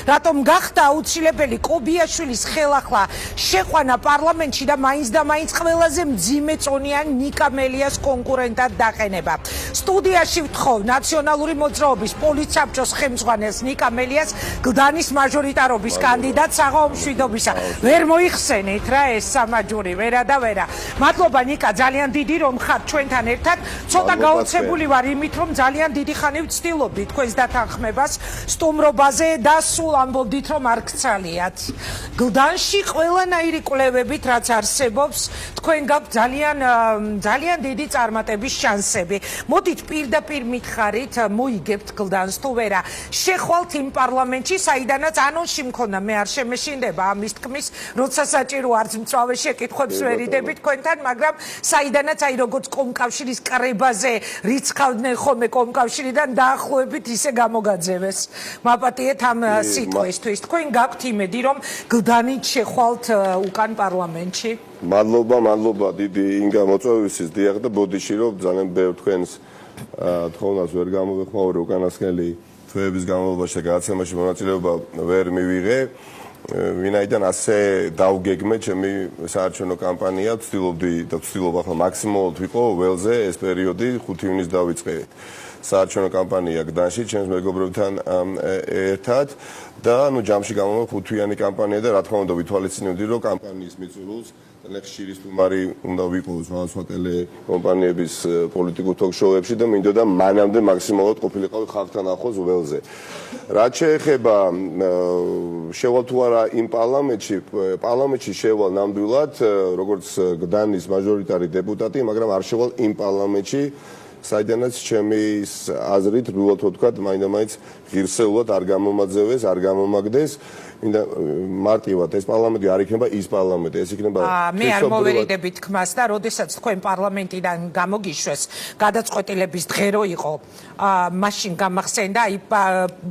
რატომ გახდა აუცილებელი კობიაშვილის ხელახლა შეყვანა პარლამენტში და მაინც და მაინც ყველაზე მძიმე წონიან ნიკა მელიას კონკურენტად დაყენება. სტუდიაში ვთხოვ ნაციონალური მოძრაობის პოლიცსაბჭოს ხელმძღვანელს ნიკა მელიას, გლდანის მაჟორიტარობის კანდიდატს საღამო მშვიდობისა. ვერ მოიხსენით რა ეს სამაჯური, ვერა და ვერა. მადლობა ნიკა, ძალიან დიდი რომ ხართ ჩვენთან ერთად. ცოტა გაოცებული ვარ იმით, რომ ძალიან დიდი ხანი ვცდილობდი თქვენს დათანხმებას სტუმრობაზე და სულ ამბობდით რომ არ გცალიათ. გლდანში ყველანაირი კვლევებით რაც არსებობს, თქვენ გაქვთ ძალიან დიდი წარმატების შანსები. მოდით პირდაპირ მითხარით, მოიგებთ გლდანს თუ ვერა. შეხვალთ იმ პარლამენტში, საიდანაც ანონსი მქონდა, მე არ შემეშინდება ამის თქმის, როცა საჭირო არც მწვავე შეკითხვებს ვერიდები თქვენთან, მაგრამ საიდანაც აი როგორც კომკავშირის კრებაზე რიცხავდნენ ხოლმე კომკავშირიდან დაახლოებით ისე გამოგაძევეს. მაპატიეთ ამ სიტყვისთვის. თქვენ გაქვთ იმედი რომ გლდანით შეხვალთ უკან პარლამენტში? მადლობა დიდი ინგა მოწვევისთვის დიახ და ბოდიში რომ ძალიან ბევრ თქვენს თხოვნას ვერ გამოვეხმაურე უკანასკნელი თვეების განმავლობაში გადაცემაში მონაწილეობა ვერ მივიღე. ვინაიდან ასე დავგეგმე ჩემი საარჩევნო კამპანია, ვცდილობდი და ვცდილობ ახლა მაქსიმალურად ვიყო ველზე ეს პერიოდი 5 ივნისს დავიწყე საარჩევნო კამპანია გდანში ჩემს მეგობრებთან ერთად და ჯამში გამოვიდა 5 თვიანი კამპანია და რა თქმა უნდა ვითვალისწინებდი რომ კამპანიის მიწურულს ხშირი სტუმარი უნდა ვიყო სხვადასხვა ტელეკომპანიების პოლიტიკურ თოქ-შოუებში და მინდოდა მანამდე მაქსიმალურად ყოფილიყავი ხალხთან ახლოს ველზე. რაც შეეხება შევალ თუ არა იმ პარლამენტში შევალ ნამდვილად როგორც გდანის მაჟორიტარი დეპუტატი, მაგრამ არ შევალ იმ პარლამენტში საიდანაც ჩემი აზრით რულად ვთქვათ, მაინდა-მაინც ღირსეულად არ გამომაძევეს, არ გამომაგდეს. მარტივად ეს პარლამენტი არ იქნება ის პარლამენტი, ეს იქნება მე არ მოვერიდები თქმას და როდესაც თქვენ პარლამენტიდან გამოგიშვეს, გადაწყვეტილების დღე რო იყო, მაშინ გამახსენდა აი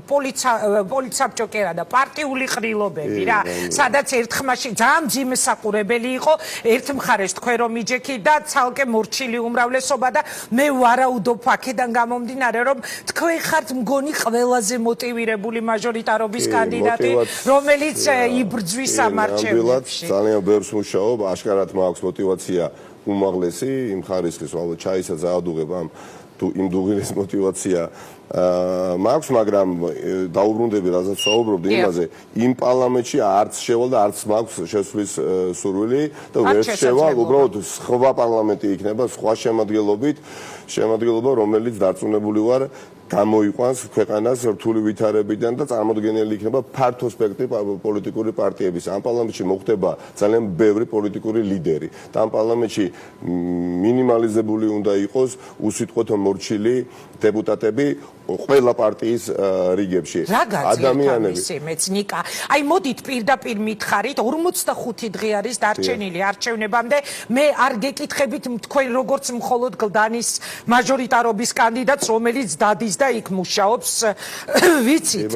პოლიცსაბჭო კი არა და პარტიული ყრილობები რა, სადაც ერთხმაში ძალიან მძიმე საყურებელი იყო, ერთ მხარეს თქვენ რომ იჯექით და ცალკე მორჩილი უმრავლესობა და მე ვარაუდობ აქედან გამომდინარე რომ თქვენ ხართ მგონი ყველაზე მოტივირებული მაჟორიტარობის კანდიდატი, რომელიც იბრძვის ამ არჩევნებში. ძალიან ბევრს მუშაობ, აშკარად მაქვს მოტივაცია უმაღლესი, იმ ხარისხის ვალო ჩაისა ზაადუღებ ამ თუ იმ დუღილის მოტივაცია მაქვს, მაგრამ დაუბრუნდები რასაც საუბრობდი იმაზე, იმ პარლამენტში არც შევალ და არც მაქვს შესვლის სურვილი და ვერ შევალ, უბრალოდ სხვა პარლამენტი იქნება, სხვა შემადგენლობა, რომელიც დარწმუნებული ვარ გამოიყვანს ქვეყანას რთული ვითარებიდან და წარმოდგენილი იქნება ფართო სპექტრი პოლიტიკური პარტიების. ამ პარლამენტში მოხდება ძალიან ბევრი პოლიტიკური ლიდერი და ამ პარლამენტში მინიმალიზებული უნდა იყოს უსიტყვოთო მორჩილი დეპუტატები ყველა პარტიის რიგებში. ადამიანები მეც ნიკა, აი მოდით პირდაპირ მითხარით, 45 დღე არის დარჩენილი არჩევნებამდე, მე არ გეკითხებით თქვენ როგორც მხოლოდ გლდანის მაჟორიტარობის კანდიდატს, რომელიც დადის და იქ მუშაობს, ვიცით.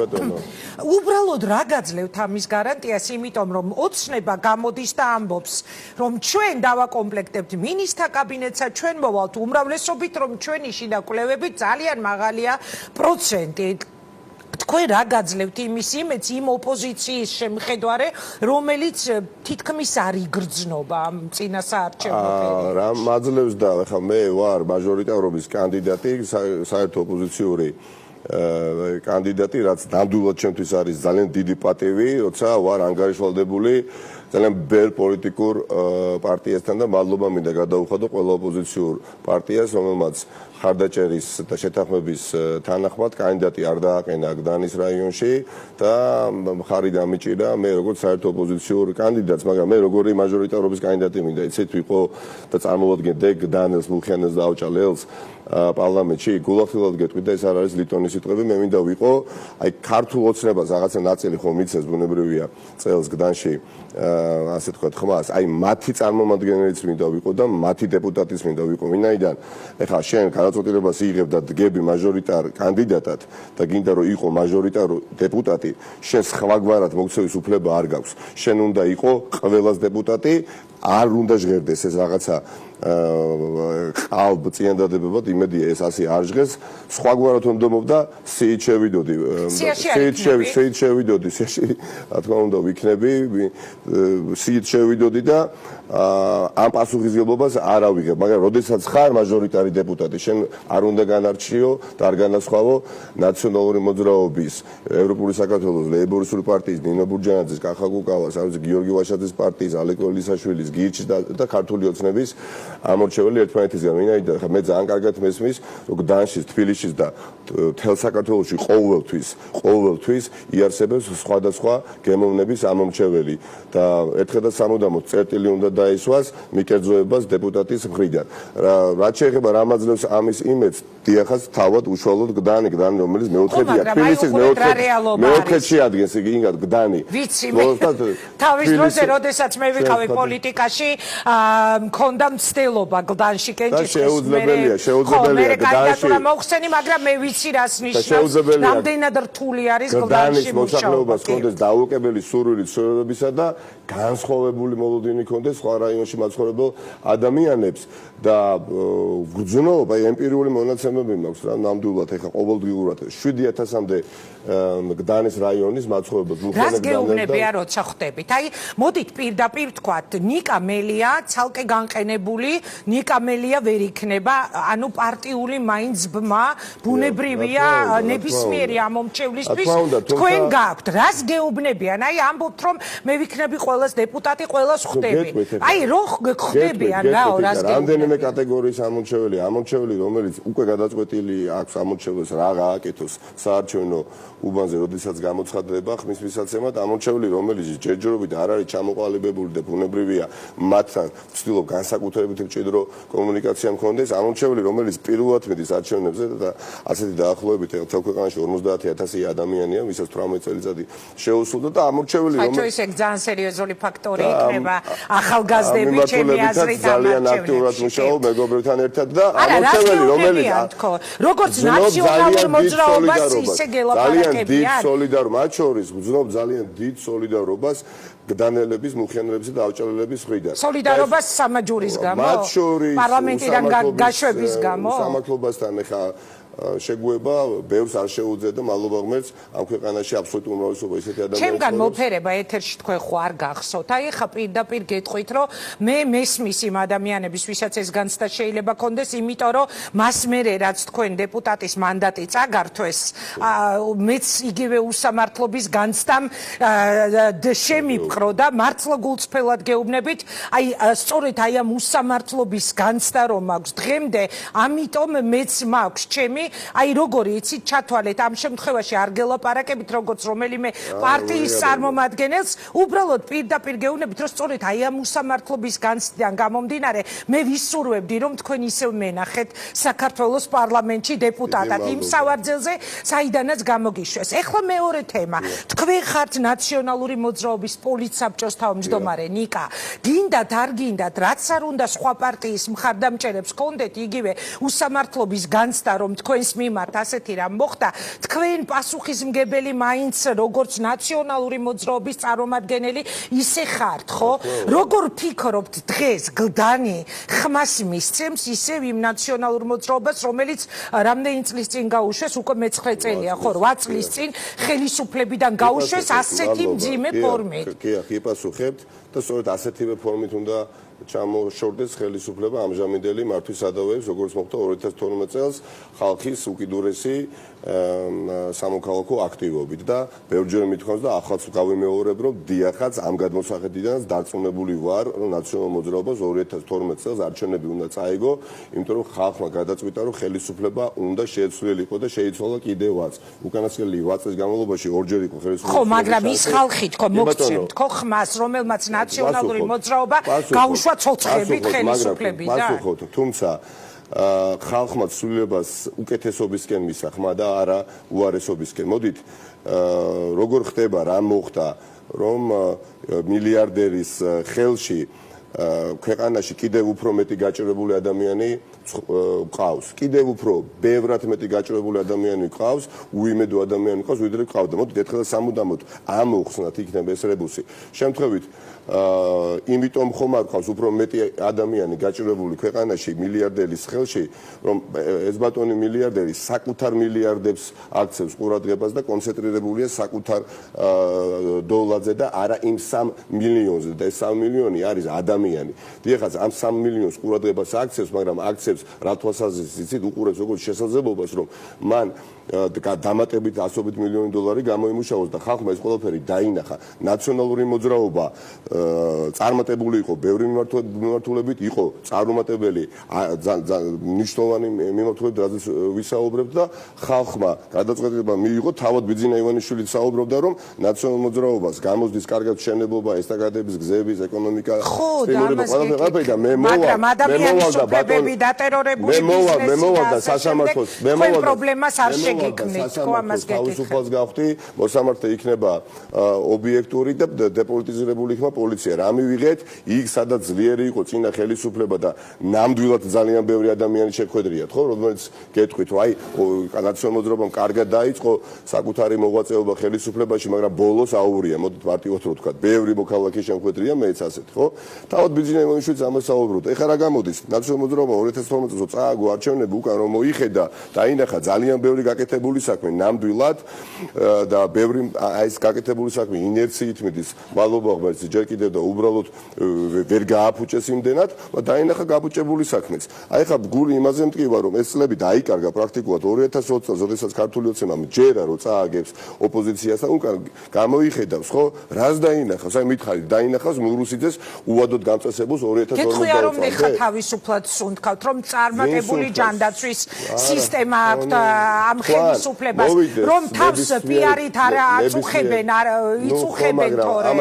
უბრალოდ რა გაძლევთ ამის გარანტიას, იმიტომ რომ ოცნება გამოდის და ამბობს, რომ ჩვენ დავაკომპლექტებთ მინისტრთა კაბინეტსა, ჩვენ მოვალთ უმრავლესობით, რომ ჩვენი შიდა კვლევები ძალიან მაღალია პროცენტი. თქვენ რა გაძლევთ იმის იმედს იმ ოპოზიციის შემხედვარე, რომელიც თითქმის არ იგრძნობა ამ წინა საარჩევნო პერიოდში? რა მაძლევს და ახლა მე ვარ მაჟორიტარობის კანდიდატი, საერთო ოპოზიციური კანდიდატი, რაც ნამდვილად ჩემთვის არის ძალიან დიდი პატივი, როცა ვარ ანგარიშვალდებული ძალიან ბევრ პოლიტიკურ პარტიასთან და მადლობა მინდა გადაუხადო ყველა ოპოზიციურ პარტიას, რომელმაც ხარდაჭერის და შეთანხმების თანახმად კანდიდატი არ დააყენა გდანის რაიონში და მხარი დამიჭირა მე როგორც საერთო ოპოზიციურ კანდიდატს, მაგრამ მე როგორი მაჟორიტარობის კანდიდატი მინდა იცით ვიყო და წარმოვადგენდე გდანელს, მულხიანელს და ავჭალელს პარლამენტში, გულახდილად გეტყვით და ეს არ არის ლიტონის სიტყვები, მე მინდა ვიყო აი ქართულ ოცნებას რაღაცა ნაწილი ხომ მიცეს ბუნებრივია წელს გდანში ასე თქვა ხმას, აი მათი წარმომადგენელიც მინდა ვიყო და მათი დეპუტატიც მინდა ვიყო, ვინაიდან ეხლა შენ გადაწყვეტილებას იღებ და დგები მაჟორიტარ კანდიდატად და გინდა რომ იყო მაჟორიტარო დეპუტატი, შენ სხვაგვარად მოქცევის უფლება არ გაქვს. შენ უნდა იყო ყველას დეპუტატი, არ უნდა ჟღერდეს ეს რაღაცა ყალბ წინადადებებად იმედია ეს ასე არ ჟღეს სხვაგვარად უნდომობდა სიით შევიდოდი სიით შევიდოდი რა თქმა უნდა ვიქნები სიით შევიდოდი და ამ პასუხისმგებლობას არ ავიღებ მაგრამ როდესაც ხარ მაჟორიტარი დეპუტატი შენ არ უნდა განარჩიო და არ განასხვავო ნაციონალური მოძრაობის ევროპული საქართველოს ლეიბორისტული პარტიის ნინო ბურჯანაძის კახა კუკავას გიორგი ვაშაძის პარტიის ალეკო ლისაშვილის გიჩის და ქართული ოცნების ამორჩეველი ერთმანეთისგან ვინაიდან მე ძალიან კარგად მესმის რომ გდანშის თბილისშის და მთელ საქართველოში ყოველთვის იარსებებს სხვადასხვა გემოვნების ამომრჩეველი და ერთხელ და სამუდამოდ წერტილი უნდა დაისვას მიკერძოებას დეპუტატის მხრიდან რაც შეეხება რა მაძლევს ამის იმედს დიახაც თავად უშუალოდ გდანი რომელიც მეოთხედია თბილისის მეოთხედში ადგენს იქად გდანი ვიცი მე თავის დროზე როდესაც მე ვიყავი პოლიტიკაში მქონდა მცდელობა გდანში კენჭის შეუძლებელია კანდიდატურა მოხსენი მაგრამ მე ვიცი რას ნიშნავს რამდენად რთული არის გდანში მოსახლეობა კონდეს დაუყებელი სურვილი ცხოველებისა და განსხვავებული მოლოდინი კონდეს სხვა რაიონში მაცხოვრებელ ადამიანებს და გრძნობა ემპირიული მონაცემები მაქვს რა ნამდვილად ეხა ყოველდღიურად 7000-მდე გდანის რაიონის მაცხოვრებელს რას გეუბნებია როცა ხვდებით აი მოდით პირდაპირ ვთქვათ ნიკა მელია ცალკე განყენებული ნიკა მელია ვერ იქნება ანუ პარტიული მაინც ბმა ბუნებრივია ნებისმიერი ამომრჩევლისთვის თქვენ გაქვთ რას გეუბნებიან აი ამბობთ რომ მე ვიქნები ყველას დეპუტატი ყველას ხვდები აი რო ხვდებიან რაო რას რამდენიმე კატეგორიის ამორჩეველი რომელიც უკვე გადაწყვეტილი აქვს ამორჩევლებს რა გააკეთოს საარჩევნო უბანზე როდესაც გამოცხადდება ხმის მისაცემად ამორჩეველი რომელიც ჯერჯერობით არ არის ჩამოყალიბებული და ბუნებრივია მათთან ვცდილობ განსაკუთრებით მჭიდრო კომუნიკაცია მქონდეს ამორჩეველი რომელიც პირველად მიდის არჩევნებზე და ასეთი დაახლოებით თელ ქვეყანაში 50000 ადამიანია ვისაც 18 წელიწადი შეუსრულდა და ამორჩეველი რომელიც ეს ძალიან სერიოზული ფაქტორი იქნება ახალგაზრდები ჩემი აზრით ძალიან აქტიურად მუშაობ მეგობრებთან ერთად და ამორჩეველი რომელიც როგორც ნაციონალურ მოძრაობას ისე გელაპარაკებიან დიდ სოლიდარობას მათ შორის ვძნობ ძალიან დიდ სოლიდარობას გდანელების მუხიანელების და ავჭალელების მხრიდან სოლიდარობას სამაჯურის გამო პარლამენტიდან გაშვების გამო სამართლობასთან ეხა შეგვება ბევრს არ შეუძლია და მადლობა ღმერთს ამ ქვეყანაში აბსოლუტური უმრავლესობა ისეთი ადამიანია ჩემგან მოფერება ეთერში თქვენ ხო არ გახსოვთ აი ხა პირდაპირ გეტყვით რომ მე მესმის იმ ადამიანების ვისაც ეს განცდა შეიძლება კონდეს იმიტომ რომ მას მერე რაც თქვენ დეპუტატის მანდატი წაგართვეს მეც იგივე უსამართლობის განცდამ შემიფყრო და მართლა გულწრფელად გეუბნებით აი სწორედ აი ამ უსამართლობის განცდა რომ მაქვს დღემდე ამიტომ მეც მაქვს ჩემი აი როგორი იცით ჩათვალეთ ამ შემთხვევაში არ გელაპარაკებით როგორც რომელიმე პარტიის წარმომადგენელს უბრალოდ პირდაპირ გეუბნებით რომ სწორედ აი ამ უსამართლობის განცდიდან გამომდინარე მე ვისურვებდი რომ თქვენ ისევ მენახეთ საქართველოს პარლამენტში დეპუტატად იმ სავარძელზე საიდანაც გამოგიშვეს ეხლა მეორე თემა თქვენ ხართ ნაციონალური მოძრაობის პოლიტსაბჭოს თავმჯდომარე ნიკა გინდათ არ გინდათ რაც არ უნდა სხვა პარტიის მხარდამჭერებს კონდეთ იგივე უსამართლობის განცდა რომ თქვენს მიმართ ასეთი რამ მოხდა თქვენ პასუხისმგებელი მაინც როგორც ნაციონალური მოძრაობის წარმომადგენელი ისე ხართ ხო როგორ ფიქრობთ დღეს გლდანი ხმას მისცემს ისევ იმ ნაციონალურ მოძრაობას რომელიც რამდენი წლის წინ გაუშვეს უკვე მე-9 წელია ხო 8 წლის წინ ხელისუფლებიდან გაუშვეს ასეთი მძიმე ფორმით კი იპასუხებთ და სწორედ ასეთივე ფორმით უნდა ჩამოშორდეს ხელისუფლება ამჟამინდელი მართვის სადავეებს როგორც მოხდა 2012 წელს ხალხის უკიდურესი სამოქალაქო აქტივობით და ბევრჯერ მithქვამს და ახალს გავიმეორებ რომ დიახაც ამ გადმოსახედიდანაც დარწმუნებული ვარ რომ ნაციონალურ მოძრაობას 2012 წელს არჩევნები უნდა წაიგო იმიტომ რომ ხალხმა გადაწყვიტა რომ ხელისუფლება უნდა შეცვლილიყო და შეიცვალა კიდევაც უკანასკნელი 8 წლის განმავლობაში ორჯერ იყო ხელისუფლება ხო მაგრამ ის ხალხი თქო მოგცემთ ხო ხმას რომელმაც ნაციონალური მოძრაობა გაუშვა ცოცხლებით ხელისუფლებიდან პასუხობთ თუმცა ხალხმა ცვლილებას უკეთესობისკენ მისცა ხმა და არა უარესობისკენ მოდით როგორ ხდება რა მოხდა რომ მილიარდერის ხელში ქვეყანაში კიდევ უფრო მეტი გაჭირვებული ადამიანი ყავს. კიდევ უფრო ბევრად მეტი გაჭირვებული ადამიანი ყავს, უიმედო ადამიანი ყავს, ვიდრე ყავდა. მოდით ერთხელ სამუდამოდ ამოვხსნათ იქნება ეს რებუსი. შემთხვევით იმიტომ ხომ არ ყავს უფრო მეტი ადამიანი გაჭირვებული ქვეყანაში მილიარდერის ხელში, რომ ეს ბატონი მილიარდერი საკუთარ მილიარდებს აქცევს ყურადღებას და კონცენტრირებულია საკუთარ დოლარზე და არა იმ 3 მილიონზე. და ეს 3 მილიონი არის ადამიანი. დიახაც ამ 3 მილიონს ყურადღებას აქცევს, მაგრამ აქცევს რა თვალსაზრისით იცით უყურებს როგორც შესაძლებლობას, რომ მან დამატებით 100 მილიონი დოლარი გამოიმუშაოს და ხალხმა ეს ყველაფერი დაინახა. ნაციონალური მოძრაობა წარმატებული იყო ბევრი მიმართულებით, იყო წარუმატებელი მნიშვნელოვანი მიმართულებით, რაზეც ვისაუბრებთ და ხალხმა გადაწყვეტილება მიიღო, თავად ბიძინა ივანიშვილი საუბრობდა, რომ ნაციონალურ მოძრაობას გამოსდის კარგად მშენებლობა, ესტაკადების გზების, ეკონომიკა, ყველაფერი და მაგრამ ადამიანის უფლებები დატერორებული ბიზნესი მე მოვალდა სასამართლოს, მე მოვალდა პრობლემას არ შეგიქმნით, ხო ამას გეკითხეთ. თავისუფალს გავხდი, მოსამართლე იქნება ობიექტური და დეპოლიტიზირებული იქნება პოლიცია. რა მივიღეთ? იქ სადაც ძლიერი იყო წინა ხელისუფლება და ნამდვილად ძალიან ბევრი ადამიანი შეხვედრიათ, ხო? რომელიც გეტყვით, რომ აი ნაციონალურ მოძრაობამ კარგად დაიწყო საკუთარი მოღვაწეობა ხელისუფლებაში, მაგრამ ბოლოს აურია, მოდით მარტივად რო ვთქვათ, ბევრი მოქალაქე შეხვედრია, მეც ასეთი, ხო? თავად ბიძინა ივანიშვილიც ამას საუბრობდა. ეხლა რა გამოდის? ნაციონალურ მოძრაობა 2012 წელს წააგო არჩევნები უკან რომ მოიხედა და ინახა ძალიან ბევრი გაკეთებული საქმე ნამდვილად და ბევრი აი ეს გაკეთებული საქმე ინერციით მიდის მალობა ღმერთს ჯერ კიდევ და უბრალოდ ვერ გააფუჭეს იმდენად და დაინახა გაბუჭებული საქმეც. აი ხა გული იმაზე მტკივა რომ ეს წლები დაიკარგა პრაქტიკულად 2020 წელს, როდესაც ქართული ოცნებამ ჯერა რომ წააგებს ოპოზიციასთან უკან გამოიხედავს, ხო? რას დაინახავს? აი მითხარით, დაინახავს მურუსიძეს უვადოდ გამწესებულს 2020 წელს. გეტყვია რომ ეხა თავისუფლად სუნთქავთ, რომ წარმატებული ჯანდაცვის სისტემა აქვთ ამ ხელისუფლებას, რომ თავს პიარით არ აწუხებენ, არ იწუხებენ თორე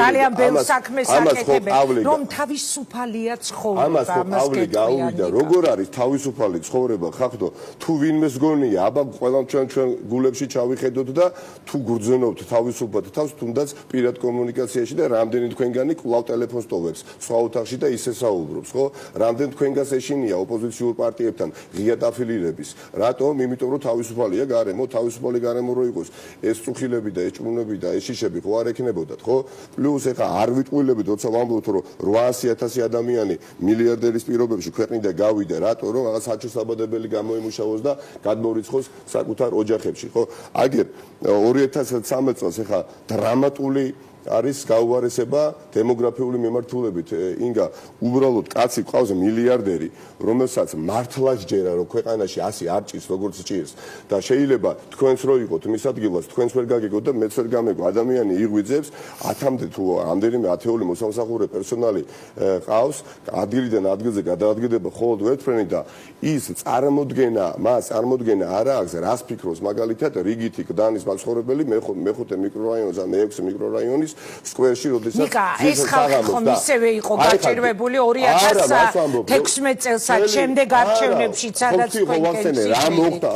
ძალიან ბევრ საქმეს აკეთებენ, რომ თავისუფალია ცხოვრება. ამას პავლე გაუვიდა, როგორ არის თავისუფალი ცხოვრება, ხახდო, თუ ვინმეს გონია, აბა ყველამ ჩვენ გულებში ჩავიხედოთ და თუ გრძნობთ თავისუფლად თავს, თუნდაც პირად კომუნიკაციაში და რამდენი თქვენგანი კვლავ ტელეფონს ტოვებს, სხვა ოთახში და ისე საუბრობს, ხო? რამდენი თქვენგანს ეშინია ოპოზიციურ პარტიებთან ღია დაფილირების. რატომ? იმიტომ რომ თავისუფალია გარემო, თავისუფალი გარემო რო იყოს, ეს წუხილები და ეს ჭმუნები და ეს შიშები ხო არ ექნებოდათ, ხო? პლუს ეხა არ ვიტყვილებით, როცა ვამბობთ, რომ 800.000 ადამიანი მილიარდერის პირობებში ქვეყნიდან გავიდა, რატო? რომ რაღაც საჩვენებელი გამოიმუშაოს და გადმორიცხოს საკუთარ ოჯახებში, ხო? აგერ 2013 წელს ეხა დრამატული არის გაუარესება დემოგრაფიული მიმართულებით. ინგა უბრალოდ კაცი ყავს მილიარდერი, რომელსაც მართლაც ჯერა რომ ქვეყანაში 100 არ ჭირს, როგორც ჭირს და შეიძლება თქვენს რო იყოთ მის ადგილას, თქვენს ვერ გაგიგოთ და მეც ვერ გამეგო. ადამიანი იღვიძებს 1000-მდე თუ ამდენიმე ათეული მოსამსახურე პერსონალი ყავს, ადგილიდან ადგილზე გადაადგილდება მხოლოდ ერთფრენი და ის მას წარმოდგენა არ აქვს, რას ფიქრობს მაგალითად რიგითი კდანის მაცხოვრებელი მეხუთე მიკრორაიონის ან მეექვსე მიკრორაიონის სკვერში, როდესაც ეს ხალხი ხომ ისევე იყო გაჭირვებული 2016 წელსაც შემდეგ არჩევნებშიც, სადაც თქვენ რა მოხდა?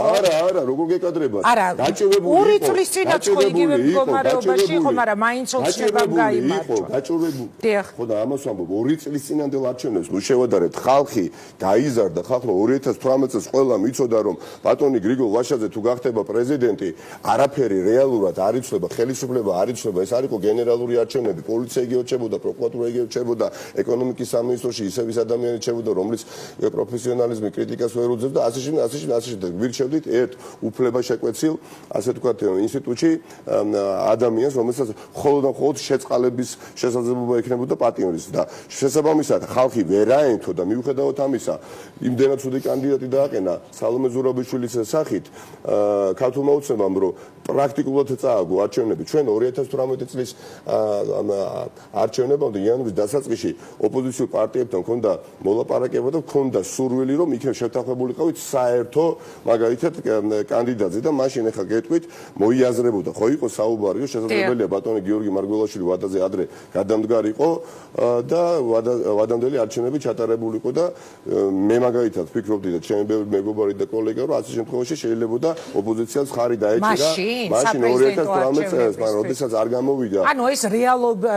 არა, როგორ გეკადრებათ? გაჭირვებული 2 წლის წინაც ხო იგივე მდგომარეობაში იყო, მაგრამ მაინც ოცნებამ გაიმარჯვა. გაჭირვებული. ხო და ამას ვამბობ, 2 წლის წინანდელ არჩევნებს ნუ შევადარებთ, ხალხი გაიზარდა, ხალხმა 2018 წელს ყველა მიცოდა რომ ბატონი გრიგოლ ვაშაძე თუ გახდება პრეზიდენტი, არაფერი რეალურად არ იცვლება, ხელისუფლება არ იცვლება, ეს არ იყო გენერალური არჩევნები, პოლიცია იგივე რჩებოდა, პროკურატურა იგივე რჩებოდა, ეკონომიკის სამინისტროში ისევ ის ადამიანი რჩებოდა, რომლის პროფესიონალიზმი კრიტიკას ვერ უძებს და ასე შემდეგ. გვირჩევდით ერთ უფლება შეკვეცილ, ასე ვთქვათ, ინსტიტუტში ადამიანს, რომელსაც მხოლოდ შეწყალების შესაძლებლობა ექნებოდა პატიმრის და შესაბამისად ხალხი ვერ აენთო და მიუხედავად ამისა, იმდენად ცუდი კანდიდატი დააყენა სალომე ზურაბიშვილის სახით ქართულმა ოცნებამ, რომ პრაქტიკულად წააგო არჩევნები. ჩვენ 2018 წლის არჩევნებამდე იანვრის დასაწყისში ოპოზიციურ პარტიებთან ჰქონდა მოლაპარაკება და ჰქონდა სურვილი, რომ იქნებ შეთანხმებულიყავით საერთო მაგალითად კანდიდატზე და მაშინ ახლა გეტყვით მოიაზრებოდა, ხო იყო საუბარი, რომ შესაძლებელია ბატონი გიორგი მარგველაშვილი ვადაზე ადრე გადამდგარიყო და ვადამდელი არჩევნები ჩატარებულიყო და მე მაგალითად ვფიქრობდი და ჩემი ბევრი მეგობარი და კოლეგა, რომ ასეთ შემთხვევაში შეიძლება ოპოზიციას ხარი დაეჭირა. მაშინ 2018 წელს, მაგრამ როდესაც არ გამოვიდა. ანუ ეს რეალობა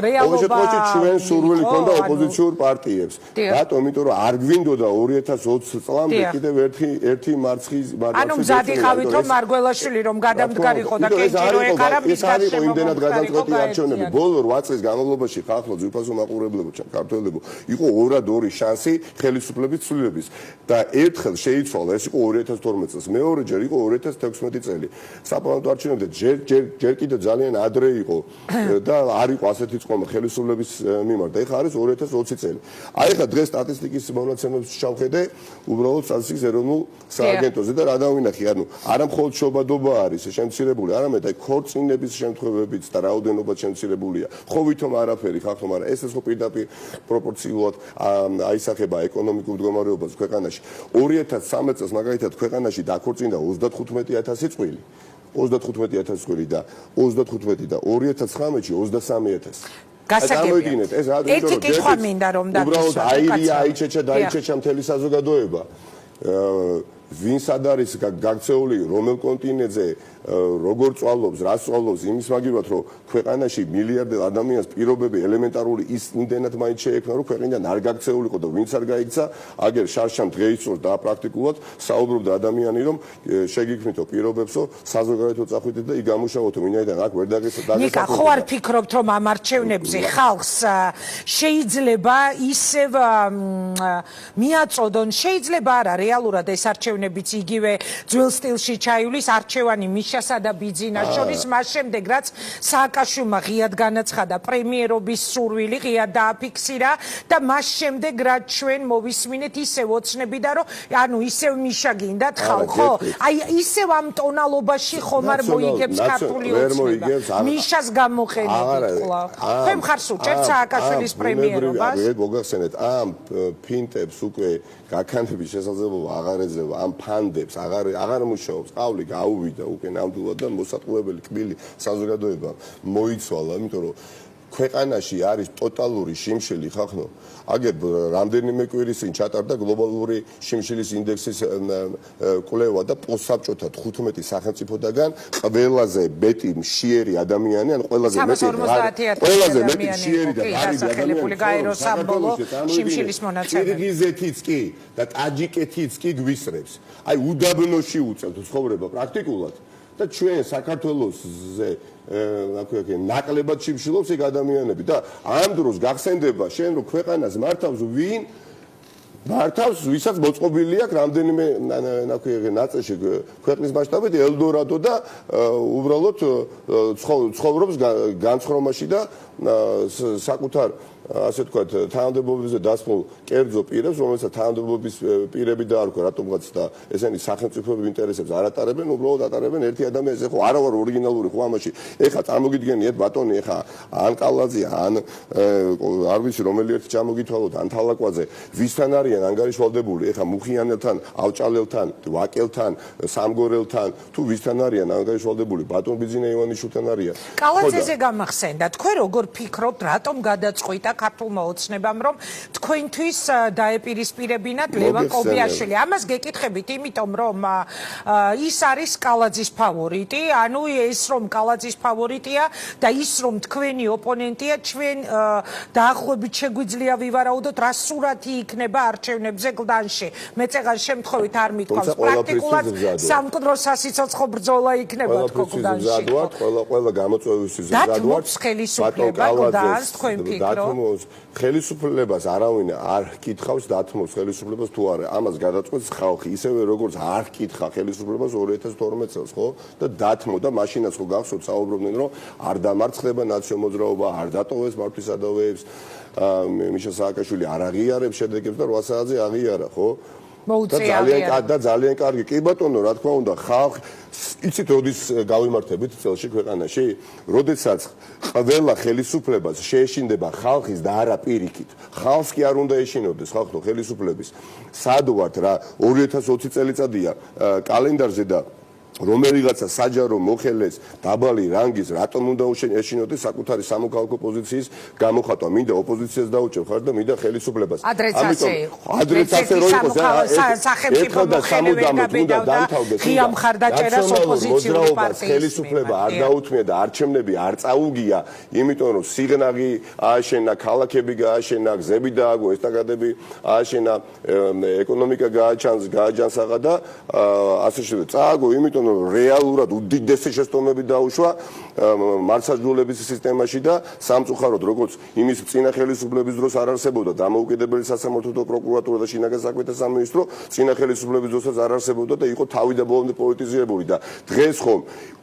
ჩვენ სურვილი ქონდა ოპოზიციურ პარტიებს. რატომ? იმიტომ რომ არ გვინდოდა 2020 წლამდე კიდევ ერთი მარცხის ანუ მზად იყავით რომ მარგველაშვილი რომ გადამდგარიყო და კენჭირო ეკარა მის გარშემო იმდენად გადამწყვეტი არჩევნები ბოლო 8 წლის განმავლობაში ხალხო ძვირფასო მაყურებლებო ქართველებო იყო 2 შანსი ხელისუფლების ცვლილების და ერთხელ შეიცვალა ეს იყო 2012 წელს მეორეჯერ იყო 2016 წელი საპარლამენტო არჩევნებზე ჯერ კიდევ ძალიან ადრე იყო და არ იყო ასეთი წყომა ხელისუფლების მიმართ და ეხლა არის 2020 წელი აი ეხლა დღეს სტატისტიკის მონაცემებს ჩავხედე უბრალოდ სტატისტიკის ეროვნულ სააგენტოზე და რა დავინახე ანუ არა მხოლოდ შობადობა არის შემცირებული არამედ აი ქორწინების შემთხვევებიც და რაოდენობაც შემცირებულია ხო ვითომ არაფერი ხახო მაგრამ ეს ხო პირდაპირ პროპორციულად აისახება ეკონომიკურ მდგომარეობას ქვეყანაში 2013 წელს მაგალითად ქვეყანაში დაქორწინდა 35000 წყვილი 35000 წყვილი და 35 და 2019-ში 23000 გასაგებია ეს ერთი კითხვა მინდა რომ უბრალოდ აიჩეჩა დაიჩეჩა მთელი საზოგადოება ვინც ad არის გაქცეული რომელ კონტინენტზე როგორ წვალობს რას წვალობს იმის მაგივრად რომ ქვეყანაში მილიარდერ ადამიანს პირობები ელემენტარული ის იმდენად მაინც შეექმნა რომ ქვეყნიდან არ გაქცეულიყო და ვინც არ გაიქცა აგერ შარშან დღეისწორს და პრაქტიკულად საუბრობდა ადამიანი რომ შეგიქმნითო პირობებსო საზოგადოებრივ წახვიდეთ და იქ გამუშავოთ ვინაიდან აქ ვერ დაგესახეთ ნიკა ხო არ ფიქრობთ რომ ამ არჩევნებზე ხალხს შეიძლება ისევ მიაწოდონ შეიძლება არა რეალურად ეს არჩევნებიც იგივე ძველ სტილში ჩაივლის არჩევანი მიშასა და ბიძინას შორის მას შემდეგ რაც სააკაშვილმა ღიად განაცხადა პრემიერობის სურვილი ღიად დააფიქსირა და მას შემდეგ რაც ჩვენ მოვისმინეთ ისევ ოცნებიდა რომ ანუ ისევ მიშა გინდათ ხალხო აი ისევ ამ ტონალობაში ხომ არ მოიგებს ქართული ოცნება მიშას გამოყენებით ხლა ხომ ხარ სუჭერთ სააკაშვილის პრემიერობას მოგახსენეთ ამ ფინტებს უკვე გაქანების შესაძლებლობა აღარ ეძება ამ ფანდებს აღარ მუშაობს ყავლი გაუვიდა უკვე ნამდვილად და მოსატყუებელი კბილი საზოგადოება მოიცვალა იმიტომ რომ ქვეყანაში არის ტოტალური შიმშილი ხახნო აგერ რამდენიმე კვირის წინ ჩატარდა გლობალური შიმშილის ინდექსის კვლევა და პოსტსაბჭოთა 15 სახელმწიფოდაგან ყველაზე მეტი მშიერი ადამიანი ან ყველაზე მეტი მშიერი და ღარიბი ადამიანი გაერო სამბოლო შიმშილის მონაცემები კირგიზეთიც კი და ტაჯიკეთიც კი გვისრებს აი უდაბნოში უწევთ ცხოვრება პრაქტიკულად და ჩვენ საქართველოსზე ნაკლებად შიმშილობს ეგ ადამიანები და ამ დროს გახსენდება შენ რომ ქვეყანას მართავს ვინ მართავს ვისაც მოწყობილი აქვს რამდენიმე ნაწილში ქვეყნის მასშტაბით ელდორადო და უბრალოდ ცხოვრობს განცხრომაში და საკუთარ ასე ვთქვათ თანამდებობებზე დასმულ კერძო პირებს რომელსაც თანამდებობის პირები დაარქვა რატომღაც და ესენი სახელმწიფოების ინტერესებს არ ატარებენ უბრალოდ ატარებენ ერთი ადამიანს ეხლა არა ვარ ორიგინალური ხო ამაში ეხლა წარმოგიდგენიეთ ბატონი ეხლა ან კალაძე ან არ ვიცი რომელი ერთი ჩამოგითვალოთ ან თალაკვაძე ვისთან არიან ანგარიშვალდებული ეხლა მუხიანელთან ავჭალელთან ვაკელთან სამგორელთან თუ ვისთან არიან ანგარიშვალდებული ბატონ ბიძინა ივანიშვილთან არიან კალაძეზე გამახსენდა თქვენ როგორ ფიქრობთ რატომ გადაწყვიტა ქართულმა ოცნებამ რომ თქვენთვის დაეპირისპირებინათ ლევან კობიაშვილი ამას გეკითხებით იმიტომ რომ ის არის კალაძის ფავორიტი ანუ ეს რომ კალაძის ფავორიტია და ის რომ თქვენი ოპონენტია ჩვენ დაახლოებით შეგვიძლია ვივარაუდოთ რა სურათი იქნება არჩევნებზე გლდანში მეწეღარ შემთხვევით არ მithქვავს პრაქტიკულად სამკვდრო სასიცოცხლო ბრძოლა იქნება თქო გლდანში ყველა გამოწვევისთვის ზადვართ ხელისუფლება გლდანს თქვენ ფიქრობთ ხელისუფლებას არავინ არ კითხავს დათმობს ხელისუფლებას თუ არა ამას გადაწყვეტს ხალხი ისევე როგორც არ კითხა ხელისუფლებას 2012 წელს ხო და დათმო და მაშინაც ხო გახსოვთ საუბრობდნენ რომ არ დამარცხდება ნაციონალ-მოძრაობა არ დატოვეს მართლისადავეებს მიშა სააკაშვილი არ აღიარებს შედეგებს და 8 საათზე აღიარა ხო და ძალიან კარგი კი ბატონო რა თქმა უნდა ხალხი იცით როდის გავიმართებით წელში ქვეყანაში როდესაც ყველა ხელისუფლებას შეეშინდება ხალხის და არა პირიქით ხალხს კი არ უნდა ეშინოდეს ხალხო ხელისუფლების სად ვართ რა 2020 წელიწადია კალენდარზე და რომელიღაცა საჯარო მოხელეს დაბალი რანგის რატომ უნდა ეშინოდეს საკუთარი სამოქალაქო პოზიციის გამოხატვა მინდა ოპოზიციას დაუჭერ ხარ და მინდა ხელისუფლებას ადრეც ასე რო იყოს სახელმწიფო მოხელე უნდა დამთავრდეს ღია მხარდაჭერას ოპოზიციური პარტიის ხელისუფლება არ დაუთმია და არჩევნები არ წაუგია იმიტომ რომ სიგნალი ააშენა ქალაქები გააშენა გზები დააგო ესტაკადები ააშენა ეკონომიკა გააჯანსაღა და ასე შემდეგ წააგო იმიტომ რეალურად უდიდესი შეცდომები დაუშვა მართლმსაჯულების სისტემაში და სამწუხაროდ როგორც იმის წინა ხელისუფლების დროს არ არსებობდა დამოუკიდებელი სასამართლო პროკურატურა და შინაგან საქმეთა სამინისტრო წინა ხელისუფლების დროსაც არ არსებობდა და იყო თავი და ბოლომდე პოლიტიზირებული და დღეს ხომ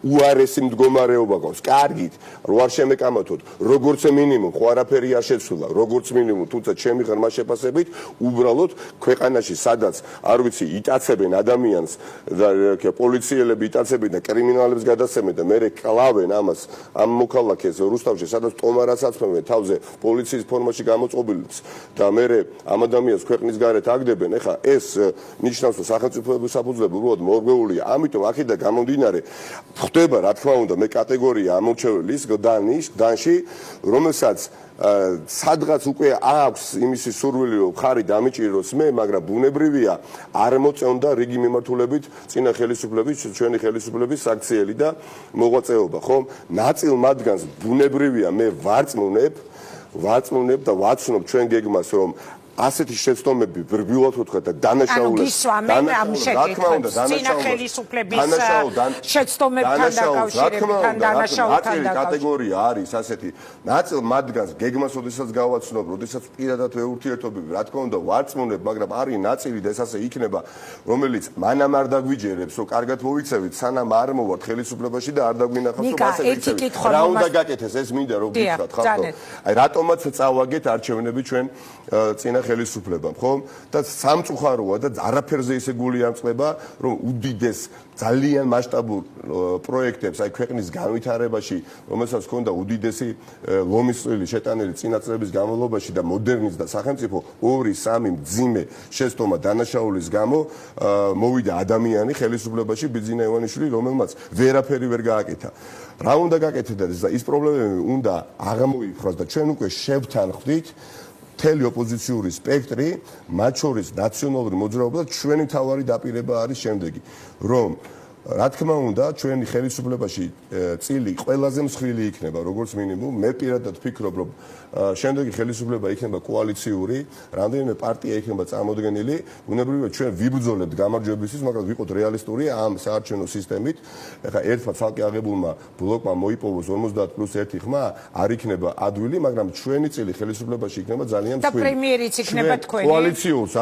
უარესი მდგომარეობა გვაქვს კარგით რო არ შემეკამათოთ როგორც მინიმუმ ხო არაფერი არ შეცვლა როგორც მინიმუმ თუმცა ჩემი ღრმა შეფასებით უბრალოდ ქვეყანაში სადაც არ ვიცი იტაცებენ ადამიანს და პოლიციელები იტაცებენ და კრიმინალებს გადასცემენ და მე კლავენ ამას ამ მოქალაქეს რუსთავში სადაც ტომარას აცმევენ თავზე პოლიციის ფორმაში გამოწყობილს და მე ამ ადამიანს ქვეყნის გარეთ აგდებენ ეხა ეს ნიშნავს რომ სახელმწიფოების საფუძვლები უბრალოდ მორგვეულია ამიტომ აქედან გამომდინარე ხდება რა თქმა უნდა მე კატეგორია ამორჩეველის გდანში რომელსაც სადღაც უკვე აქვს იმისი სურვილი რომ ხარი დამიჭიროს მე მაგრამ ბუნებრივია არ მოწონდა რიგი მიმართულებით წინა ხელისუფლების ჩვენი ხელისუფლების საქციელი და მოღვაწეობა ხომ ნაწილ მათგანს ბუნებრივია მე ვარწმუნებ და ვაცნობ ჩვენ გეგმას რომ ასეთი შეცდომები ბრბილად ვთქვა და დანაშაულებს კატეგორია არის ასეთი ნაწილ მათგანს გეგმას ოდესაც გავაცნობ, ოდესაც პირადად ვეურთიერთობები, რა თქმა უნდა ვარწმუნებ, მაგრამ არის ნაწილი და ეს ასე იქნება, რომელიც მანამ არ დაგვიჯერებს, რომ კარგად მოვიქცევით, სანამ არ მოვართ ხელისუფლებაში და არ დაგვინახავს, რომ ასე ვიქცევით. რა უნდა გაკეთეს ეს მინდა რომ გითხრათ, ხალხო. აი რატომაც წავაგეთ არჩევნები ჩვენ წინა ხელისუფლებამ, ხომ? და სამწუხაროა და არაფერზე ისე გული ამწყდება, რომ უდიდეს ძალიან მასშტაბურ პროექტებს აი ქვეყნის განვითარებაში, რომელსაც ჰქონდა უდიდესი ლომის წვლილი შეტანილი წინა წლების განმავლობაში და მოდერნიზდა სახელმწიფო 2-3 მძიმე შეცდომა დანაშაულის გამო მოვიდა ადამიანი ხელისუფლებაში ბიძინა ივანიშვილი, რომელმაც ვერაფერი ვერ გააკეთა. რა უნდა გაკეთდეს და ის პრობლემები უნდა აღმოიფხვრას და ჩვენ უკვე შევთანხმდით მთელი ოპოზიციური სპექტრი, მათ შორის ნაციონალური მოძრაობა და ჩვენი მთავარი დაპირება არის შემდეგი, რომ რა თქმა უნდა, ჩვენი ხელისუფლებაში წილი ყველაზე მსხვილი იქნება, როგორც მინიმუმ, მე პირადად ვფიქრობ, რომ შემდეგი ხელისუფლება იქნება კოალიციური, რამდენიმე პარტია იქნება წარმოდგენილი, ბუნებრივია ჩვენ ვიბრძოლებთ გამარჯვებისთვის, მაგრამ ვიყოთ რეალისტური ამ საარჩევნო სისტემით. ეხლა ერთმა ცალკე აღებულმა ბლოკმა მოიპოვოს 50+1 ხმა, არ იქნება ადვილი, მაგრამ ჩვენი წილი ხელისუფლებაში იქნება ძალიან მსხვილი. და პრემიერიც იქნება თქვენი. კოალიციურს,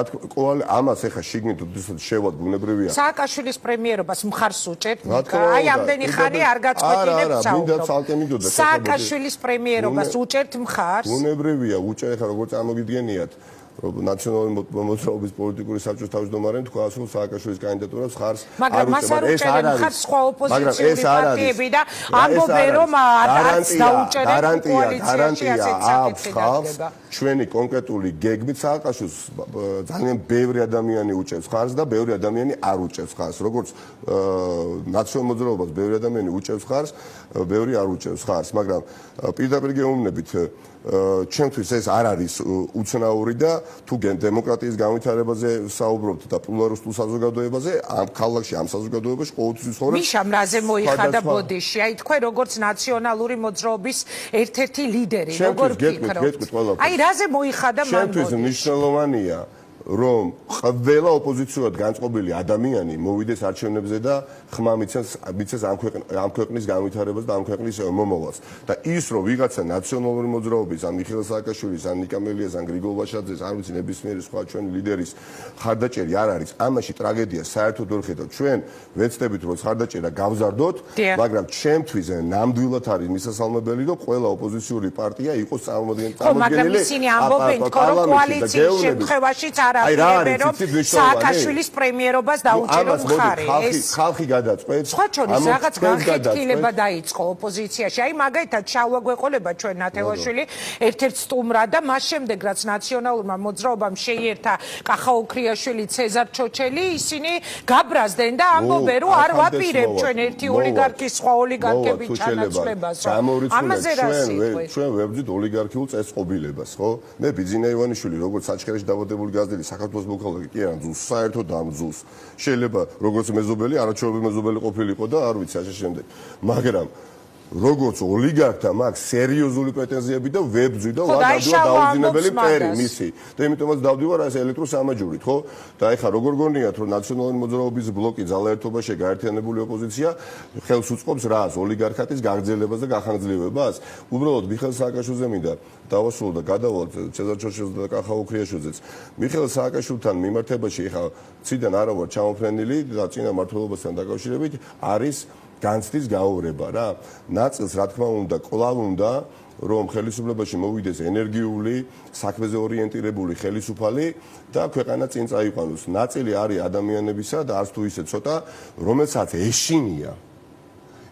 ამას ეხლა შიგნით ვდისოთ ბუნებრივია. სააკაშვილის პრემიერობას მხარს უჭერთ. აი ამდენი ხანი არ გაწყვეტინებთ საუბრობთ. სააკაშვილის პრემიერობას უჭერთ მხარს. ბუნებრივია, უჭერ ხარ როგორც წარმოგიდგენიათ, რომ ნაციონალური მოძრაობის პოლიტიკური საბჭოს თავმჯდომარემ თქვა, რომ სააკაშვილის კანდიდატურას ხარს არ უჭერთ. ეს არ არის სხვა ოპოზიციური პარტიები და ამბობენ, რომ არც დაუჭერთ გარანტია აქვს ხალხს ჩვენი კონკრეტული გეგმით სააკაშვილს ძალიან ბევრი ადამიანი უჭერს ხარს და ბევრი ადამიანი არ უჭერს ხარს. როგორც ნაციონალურ მოძრაობას ბევრი ადამიანი უჭერს ხარს, ბევრი არ უჭერს ხარს, მაგრამ პირდაპირ გეუბნებით ჩემთვის ეს არ არის უცნაური და თუ დემოკრატიის განვითარებაზე საუბრობთ და პლურალისტულ საზოგადოებაზე, ამ ქალაქში, ამ საზოგადოებაში ყოველთვის ცხოვრობს. მიშამ რაზე მოიხადა ბოდიში? აი თქვენ როგორც ნაციონალური მოძრაობის ერთ-ერთი ლიდერი, როგორ ფიქრობთ? აი რაზე მოიხადა მან ბოდიში? ჩემთვის მნიშვნელოვანია რომ ყველა ოპოზიციურად განწყობილი ადამიანი მოვიდეს არჩევნებზე და ხმა მიცეს ამ ქვეყნის განვითარებას და ამ ქვეყნის მომავალს. და ის რომ ვიღაცა ნაციონალური მოძრაობის, ან მიხეილ სააკაშვილის, ან ნიკა მელიას, ან გრიგოლ ვაშაძეს, არ ვიცი ნებისმიერი სხვა ჩვენი ლიდერის ხარდაჭერი არ არის. ამაში ტრაგედია საერთოდ ვერ ხედავთ. ჩვენ ვეცდებით რომ ხარდაჭერა გავზარდოთ, მაგრამ ჩემთვის ნამდვილად არის მისასალმებელი რომ ყველა ოპოზიციური პარტია იყოს წარმოდგენილი. მაგრამ ისინი ამბობენ, რომ კოალიციის შემთხვევაშიც არ არ აპირებენ რომ სააკაშვილის პრემიერობას დაუჭერონ მხარი. ხალხი გადაწყვეტს. სხვა შორის რაღაც განხეთქილება დაიწყო ოპოზიციაში. აი მაგალითად ჩავაგვეყოლება ჩვენ ნათელაშვილი ერთ-ერთ სტუმრად და მას შემდეგ რაც ნაციონალურმა მოძრაობამ შეიერთა კახა-ოქრიაშვილი, ცეზარ ჩოჩელი, ისინი გაბრაზდნენ და ამბობენ რომ არ ვაპირებ ჩვენ ერთი ოლიგარქის სხვა ოლიგარქების ჩანაცვლებას. ამაზე რა სიტყვით? ჩვენ ვერ ვძით ოლიგარქიულ წესწყობილებას, ხო? მე ბიძინა ივანიშვილი როგორც საჩხერეში დაბადებული გაზრდილი საქართველოს მოქალაქე კი არა, ძულს საერთოდ ამ ძულს. შეიძლება როგორც მეზობელი, არაჩვეულებრივი მეზობელი ყოფილიყო და არ ვიცი ასე შემდეგ. მაგრამ როგორც ოლიგარქთა მაქვს სერიოზული პრეტენზიები და ვებძვი და ვადავდივარ დაუძინებელი მტერი მისი. და იმიტომაც დავდივარ ეს ელექტროსამაჯურით, ხო? და ეხლა როგორ გონიათ რომ ნაციონალური მოძრაობის ბლოკი ძალაერთობაში გაერთიანებული ოპოზიცია ხელს უწყობს რას? ოლიგარქატის გაგრძელებას და გახანგრძლივებას? უბრალოდ მიხეილ სააკაშვილიძე მინდა დავასრულო და გადავალ ცეზარ ჩოჩელს და კახა-ოქრიაშვილზეც. მიხეილ სააკაშვილთან მიმართებაში ეხლა ციდან არა ვარ ჩამოფრენილი და წინა მმართველობასთან დაკავშირებით არის განცდის გაურება რა. ნაწილს რა თქმა უნდა კვლავ უნდა რომ ხელისუფლებაში მოვიდეს ენერგიული, საქმეზე ორიენტირებული ხელისუფალი და ქვეყანა წინ წაიყვანოს. ნაწილი არის ადამიანებისა და არც თუ ისე ცოტა, რომელსაც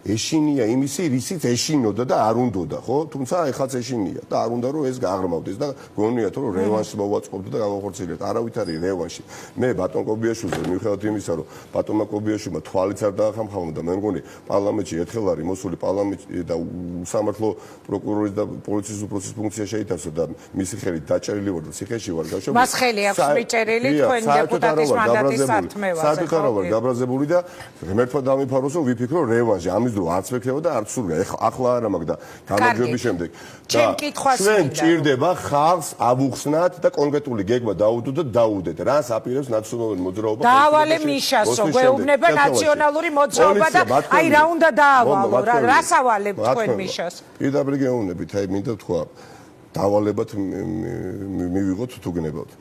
ეშინია იმისი, რისიც ეშინოდა და არ უნდოდა, ხო? თუმცა ეხლაც ეშინია და არ უნდა რომ ეს გააღრმავდეს და გონიათ რომ რევანშს მოვაწყობთ და გავახორციელებთ. არავით არის რევანში. მე ბატონ კობიაშვილზე მიუხედავად იმისა, რომ ბატონმა კობიაშვილმა თვალიც არ დაახამხამა და მე მგონი პარლამენტში ერთხელ არის მოსული პარლამენტში და სამართლო პროკურორის და პოლიციის უფროსის ფუნქცია შეითავსა და მისი ხელით დაჭერილი ვარ და ციხეში ვარ გავშობილი. მას ხელი აქვს მიჭერილი თქვენ დეპუტატის მანდატის სათმევაზე. საერთოდ არ ვარ გაბრაზებული და ღმერთმა დამიფაროს რომ ვიფიქრო რევანში. დრო არც ვექნება და არც სურვია. ახლა არა მაგ და გამარჯვების შემდეგ. ჩვენ ჭირდება ხალხს ავუხსნათ და კონკრეტული გეგმა დაუდოთ და დაუდეთ. რას აპირებს ნაციონალური მოძრაობა? დაავალე მიშასო, გვეუბნება ნაციონალური მოძრაობა და აი რა უნდა დაავალო? რას ავალებ თქვენ მიშას? პირდაპირ გეუბნებით, აი მინდა თქვა, დავალებად მივიღოთ თუ გნებავთ.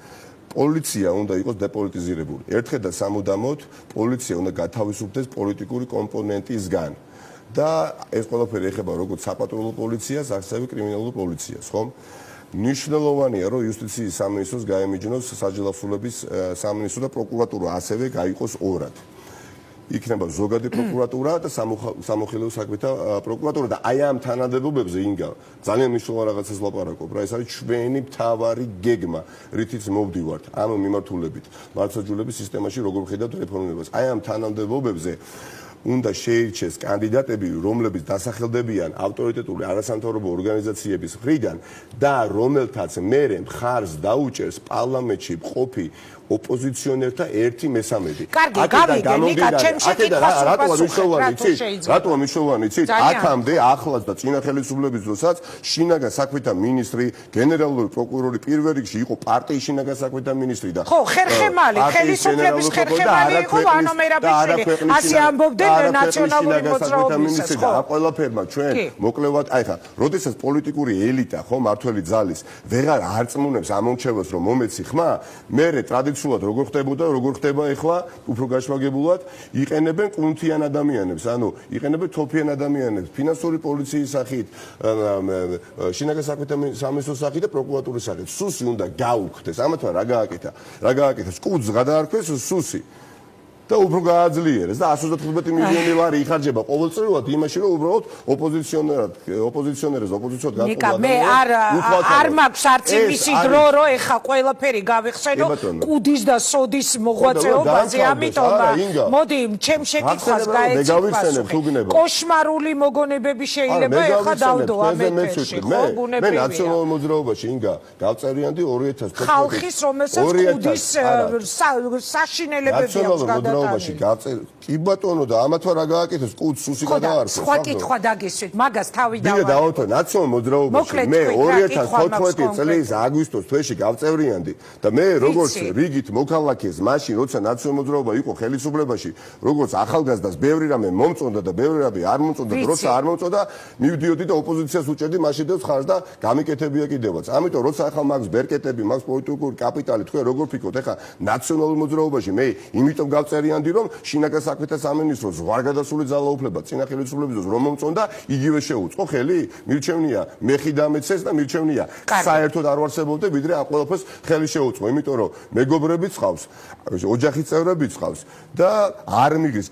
პოლიცია უნდა იყოს დეპოლიტიზირებული. ერთხელ და სამუდამოდ პოლიცია უნდა გათავისუფლდეს პოლიტიკური კომპონენტისგან. და ეს ყველაფერი ეხება როგორც საპატრულო პოლიციას, ასევე კრიმინალურ პოლიციას, ხო? ნიშნულოვანია, რომ იუსტიციის სამინისტროს გაემიჯნოს საჯელაფსულების სამინისტრო და პროკურატურა ასევე გაიყოს ორად. იქნება ზოგადი პროკურატურა და სამოხილეო საქმეთა პროკურატურა და აი ამ თანამდებობებზე ინგა ძალიან მნიშვნელოვან რაღაცას ლაპარაკობ რა. ეს არის ჩვენი მთავარი გეგმა, რითიც მოვდივართ ამ მიმართულებით მართლმსაჯულების სისტემაში როგორ ხედავთ რეფორმირებას. აი ამ თანამდებობებზე უნდა შეირჩეს კანდიდატები, რომლებიც დასახელდებიან ავტორიტეტული არასამთავრობო ორგანიზაციების მხრიდან და რომელთაც მერე მხარს დაუჭერს პარლამენტში მყოფი ოპოზიციონერთა 1/3. კარგი, გავიგე, ნიკა, ჩემში კითხვას რატოა მნიშვნელოვანი იცით? აქამდე ახლაც და წინა ხელისუფლების დროსაც შინაგან საქმეთა მინისტრი, გენერალური პროკურორი პირველ რიგში იყო პარტიის შინაგან საქმეთა მინისტრი და ხო, ხერხემალი, ხელისუფლების ხერხემალი იყო ვანო მერაბიშვილი. ასე ამბობდნენ ნაციონალური მოძრაობის და ამ ყველაფერმა ჩვენ მოკლევად, აი ხა, როდესაც პოლიტიკური ელიტა, ხო, მართველი ძალის ვეღარ არწმუნებს ამორჩევას, რომ მომეცი ხმა, მერე ტრადიციულად როგორ ხდებოდა, როგორ ხდება ახლა, უფრო გაშვაგებულად, იყენებენ კუნთიან ადამიანებს, ანუ იყენებენ თოფიან ადამიანებს, ფინანსური პოლიციის სახით, შინაგან საქმეთა სამინისტროს სახით და პროკურატურის სახით. სუსი უნდა გაუქმდეს. ამათმა რა გააკეთა? რა გააკეთეს? კუძს გადაარქვეს სუსი. და უფრო გააძლიერეს და 135 მილიონი ლარი იხარჯება ყოველწლიურად იმაში, რომ უბრალოდ ოპოზიციონერებს გაწყვეტ. ნიკა, მე არ მაქვს არც იმისი დრო, რომ ეხა ყველაფერი გავიხსენო კუდის და სოდის მოღვაწეობაზე, ამიტომ მოდი, ჩემ შეკითხვას გაეცი. კოშმარული მოგონებები შეიძლება ეხა დავდო ამ ეთერში, ხო, ბუნებრივია. მე ნაციონალურ მოძრაობაში ინგა გავწერიანდი 2014 ხალხის, რომელსაც კუდის საშინელებები აქვს გადატანილი. კი ბატონო და ამათვა რა გააკეთეს? კუდს სუსი გადაარქვეს. სხვა კითხვა დაგისვით, მაგას თავი დავავალე. დავავალე ნაციონალურ მოძრაობაში მე 2014 წლის აგვისტოს თვეში გავწევრიანდი და მე როგორც რიგით მოქალაქეს მაშინ როცა ნაციონალურ მოძრაობა იყო ხელისუფლებაში, როგორც ახალგაზრდას ბევრი რამე მომწონდა და ბევრი რამე არ მომწონდა, როცა არ მომწონდა, მივდიოდი და ოპოზიციას უჭერდი მაშინდელს ხარს და გამიკეთებია კიდევაც. ამიტომ როცა ახლა მაგს ბერკეტები, მაგს პოლიტიკური კაპიტალი თქვენ როგორ ფიქრობთ? ეხლა ნაციონალურ მოძრაობაში მე იმიტომ გავწერ არიანდი რომ შინაგან საქმეთა სამინისტროს ზღვარგადასული ძალაუფლება წინა ხელისუფლების დროს რომ მომწონდა იგივე შეუწყო ხელი მირჩევნია მეხი დამეცეს და მირჩევნია საერთოდ არ ვარსებობდე ვიდრე ამ ყველაფერს ხელი შეუწყო იმიტომ რომ მეგობრებიც ხავს ოჯახის წევრებიც ხავს და არ მიგის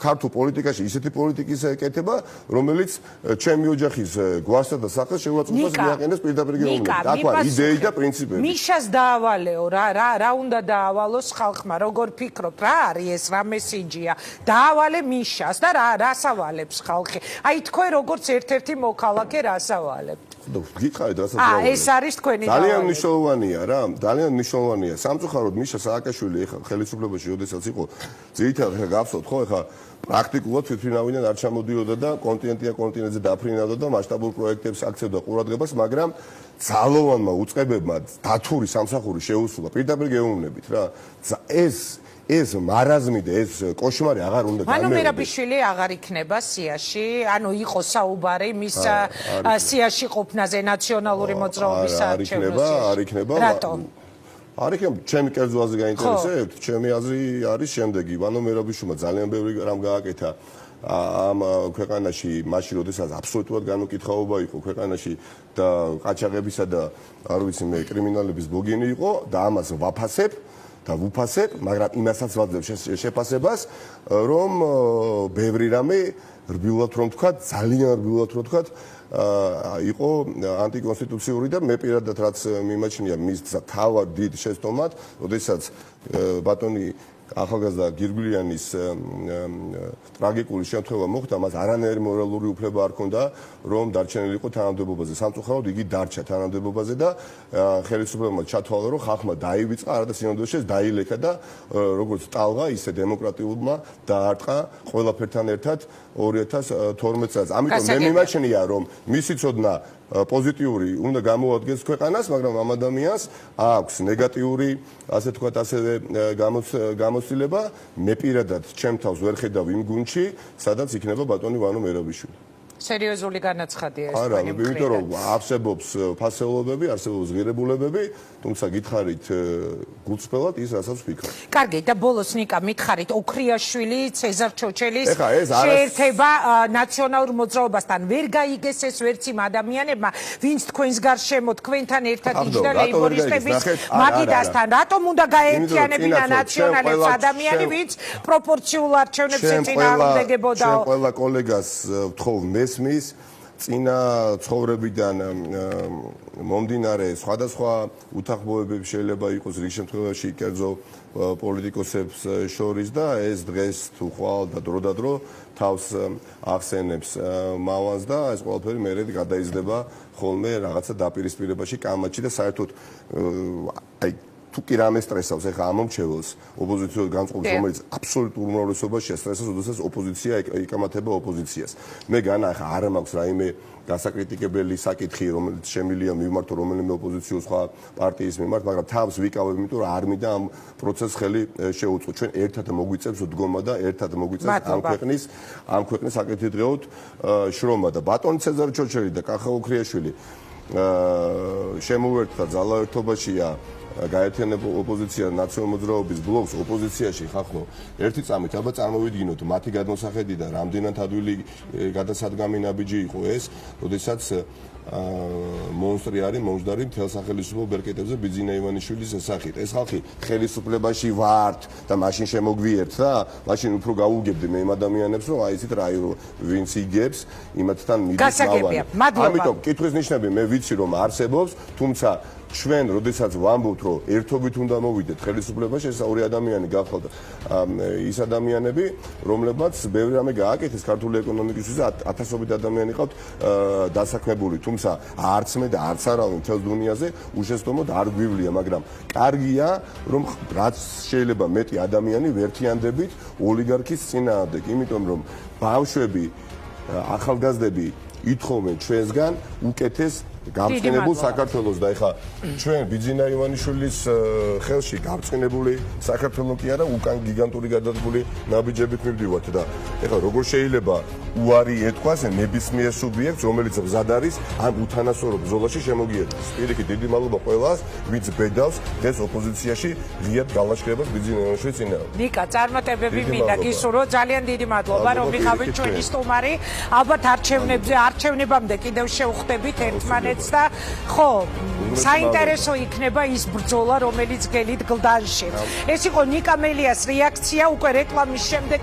ქართულ პოლიტიკაში ისეთი პოლიტიკის ეკეთება რომელიც ჩემი ოჯახის გვარსა და სახელს შეუწყოს მიაყენეს პირდაპირ გეუბნებით აქ ვარ იდეი და პრინციპები მიშას დაავალეო რა უნდა დაავალოს ხალხმა როგორ ფიქრობთ რა არის ეს რა მესიჯია დაავალე მიშას და რას ავალებს ხალხი აი თქვენ როგორც ერთ-ერთი მოქალაქე რას ავალებთ გითხარით რასაც დავალებთ ეს არის თქვენი ძალიან მნიშვნელოვანია რა ძალიან მნიშვნელოვანია სამწუხაროდ მიშა სააკაშვილი ეხლა ხელისუფლებაში როდესაც იყო ძირითადად გახსოვთ ხო ეხლა პრაქტიკულად თვითმფრინავიდან არ ჩამოდიოდა და კონტინენტზე დაფრინავდა და მასშტაბურ პროექტებს აქცევდა ყურადღებას მაგრამ ძალოვანმა უწყებებმა დათური სამსახური შეუსრულა პირდაპირ გეუბნებით რა ეს მარაზმი და ეს კოშმარი აღარ უნდა გამეორდეს. ანუ მერაბიშვილი აღარ იქნება სიაში, ანუ იყო საუბარი მის სიაში ყოფნაზე ნაციონალური მოძრაობის საარჩევნო. არ იქნება. რატომ? არ იქნება, ჩემი კერძოაზე გაინტერესებთ, ჩემი აზრი არის შემდეგი. ვანო მერაბიშვილმა ძალიან ბევრი რამ გააკეთა ამ ქვეყანაში, მაშინ როდესაც აბსოლუტურად განუკითხაობა იყო ქვეყანაში და ყაჩაღებისა და არ ვიცი მე კრიმინალების ბოგინი იყო და ამას ვაფასებ და ვუფასებ, მაგრამ იმასაც ვაძლევ შეფასებას, რომ ბევრი რამე რბილად რომ თქვა, ძალიან რბილად რომ თქვა, იყო ანტიკონსტიტუციური და მე პირადად რაც მიმაჩნია მის თავად დიდ შეცდომად, როდესაც ბატონი ახალგაზრდა გირგვლიანის ტრაგიკული შემთხვევა მოხდა, მას არანაირი მორალური უფლება არ ჰქონდა, რომ დარჩენილიყო თანამდებობაზე. სამწუხაროდ იგი დარჩა თანამდებობაზე და ხელისუფლებამ ჩათვალა, რომ ხალხმა დაივიწყა, არა და სინოდოში დაილექა და როგორც ტალღა, ისე დემოკრატიულმა დაარტყა ყველაფერთან ერთად 2012 წელს. ამიტომ მე მიმაჩნია, რომ მისი ცოდნა პოზიტიური უნდა გამოადგეს ქვეყანას, მაგრამ ამ ადამიანს აქვს ნეგატიური, ასე თქვათ, ასევე გამოცდილება. მე პირადად ჩემ თავს ვერ ხედავ იმ გუნდში, სადაც იქნება ბატონი ვანო მერაბიშვილი. სერიოზული განაცხადია ეს. არა, იმიტომ რომ არსებობს ფასეულობები, არსებობს ღირებულებები, თუმცა გითხარით გულწრფელად ის რასაც ვფიქრობ. კარგი, და ბოლოს ნიკა მითხარით ოქრიაშვილი, ცეზარ ჩოჩელის შეერთება ნაციონალურ მოძრაობასთან. ვერ გაიგეს ეს ვერც იმ ადამიანებმა, ვინც თქვენს გარშემო თქვენთან ერთად იჯდა ლეიბორისტების მაგიდასთან. რატომ უნდა გაერთიანებინა ნაციონალებს ადამიანი, ვინც პროპორციულ არჩევნებს ეწინააღმდეგებოდა? ჩვენ ყველა კოლეგას ვთხოვ მესმის წინა ცხოვრებიდან მომდინარე სხვადასხვა უთანხმოებები შეიძლება იყოს რიგ შემთხვევაში კერძო პოლიტიკოსებს შორის და ეს დღეს თუ ხვალ და დროდადრო თავს ახსენებს მავანს და ეს ყველაფერი მერე გადაიზრდება ხოლმე რაღაცა დაპირისპირებაში კამათში და საერთოდ აი თუ კი რამე სტრესავს ეხა ამომრჩეველს ოპოზიციურ განწყობას რომელიც აბსოლუტურ უმრავლესობაში სტრესავს, როდესაც ოპოზიცია იკამათება ოპოზიციას. მე განახა არ მაქვს რაიმე გასაკრიტიკებელი საკითხი, რომელიც შემილია მივმართო რომელიმე ოპოზიციურ სხვა პარტიის მიმართ, მაგრამ თავს ვიკავებ, იმიტომ რომ არ მინდა ამ პროცესს ხელი შეუწყო. ჩვენ ერთად მოგვიწევს დგომა და ერთად მოგვიწევს ამ ქვეყნის საკეთილდღეოდ შრომა და ბატონი ცეზარ ჩოჩელი და კახა ოქრიაშვილი შემოვერთდა ძალაერთობაშია გაერთიანებულ ოპოზიცია ნაციონალურ მოძრაობის ბლოკს ოპოზიციაში ხახო ერთი წამით აბა წარმოვიდგინოთ მათი გადმოსახედი და რამდენად ადვილი გადასადგამი ნაბიჯი იყო ეს, როდესაც მონსტრი არის მომждარი მთელ სახელმწიფო ბერკეტებზე ბიძინა ივანიშვილის სახით. ეს ხალხი ხელისუფლებაში ვართ და მაშინ შემოგვიერთ და მაშინ უფრო გაუგებდი მე იმ ადამიანებს, რომ აი ისეთ რაირო ვინც იგებს იმათთან მიდის მავალი. ამიტომ კითხვის ნიშნები მე ვიცი რომ არსებობს, თუმცა ჩვენ როდესაც ვამბობთ რომ ერთობით უნდა მოვიდეთ ხელისუფლებაში, ეს ორი ადამიანი გახალთ ის ადამიანები, რომლებმაც ბევრი რამე გააკეთეს ქართული ეკონომიკისთვის, ათასობით ადამიანი ყავთ დასაქმებული, თუმცა არც მე და არც არავინ მთელ დუნიაზე უშეცდომოდ არ გვივლია, მაგრამ კარგია რომ რაც შეიძლება მეტი ადამიანი ვერთიანდებით ოლიგარქის წინააღმდეგ, იმიტომ რომ ბავშვები, ახალგაზრდები ითხოვენ ჩვენსგან უკეთეს გამწყინებულ საქართველოს და ეხა ჩვენ ბიძინა ივანიშვილის ხელში გამწყინებული საქართველოს კი არა უკან გიგანტური გადადგმული ნაბიჯებით მივდივართ და ეხა როგორ შეიძლება უარი ეთქვას ნებისმიერ სუბიექტს რომელიც მზად არის ამ უთანასწორო ბრძოლაში შემოგიერთდეს. პირიქით დიდი მადლობა ყველას ვინც ბედავს დღეს ოპოზიციაში ღიად გალაშქრებას ბიძინა ივანიშვილის წინააღმდეგ. ნიკა წარმატებები მინდა გისურვო ძალიან დიდი მადლობა რომ ვიღავით ჩვენი სტუმარი ალბათ არჩევნებამდე კიდევ შევხვდებით ერთმანეთს და ხო საინტერესო იქნება ის ბრძოლა რომელიც გელით გლდანში. ეს იყო ნიკა მელიას რეაქცია უკვე რეკლამის შემდეგ